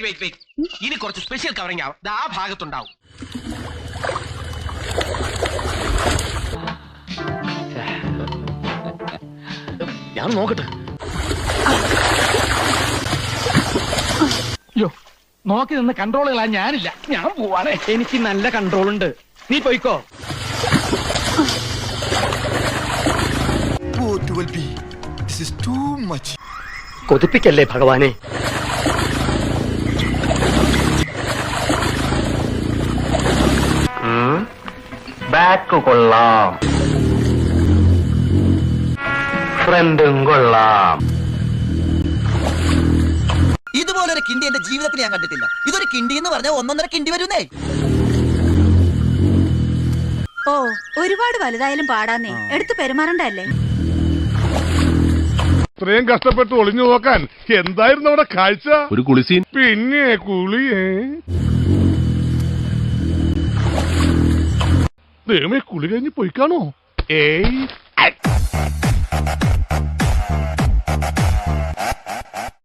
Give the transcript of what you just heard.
Wait ഇനി കുറച്ച് special covering ആവും. ആ ഭാഗത്തുണ്ടാവും. ഞാൻ നോക്കട്ടെ. അയ്യോ, നോക്കി നിന്ന് കൺട്രോൾ കളാൻ ഞാനില്ല. ഞാൻ പോവാണേ. എനിക്ക് നല്ല കൺട്രോൾ ഉണ്ട്. നീ പോയിക്കോ. കൊതിപ്പിക്കല്ലേ ഭഗവാനെ. ബാക്ക് കൊള്ളാം, ഫ്രണ്ടും കൊള്ളാം. ഇതുപോലൊരു കിണ്ടി എന്റെ ജീവിതത്തിൽ ഞാൻ കണ്ടിട്ടില്ല. ഇതൊരു കിണ്ടി എന്ന് പറഞ്ഞാൽ 1.5 കിണ്ടി വരുന്നേ. ഓ, ഒരുപാട് വലുതായാലും പാടാന്നേ. എടുത്ത് പെരുമാറണ്ടല്ലേ. ഇത്രയും കഷ്ടപ്പെട്ട് ഒളിഞ്ഞു നോക്കാൻ എന്തായിരുന്നു അവിടെ കാഴ്ച? ഒരു കുളിസീൻ. പിന്നെ കുളിയേ ദൈവമേ, കുളി കഴിഞ്ഞ് പോയിക്കാണോ? ഏയ്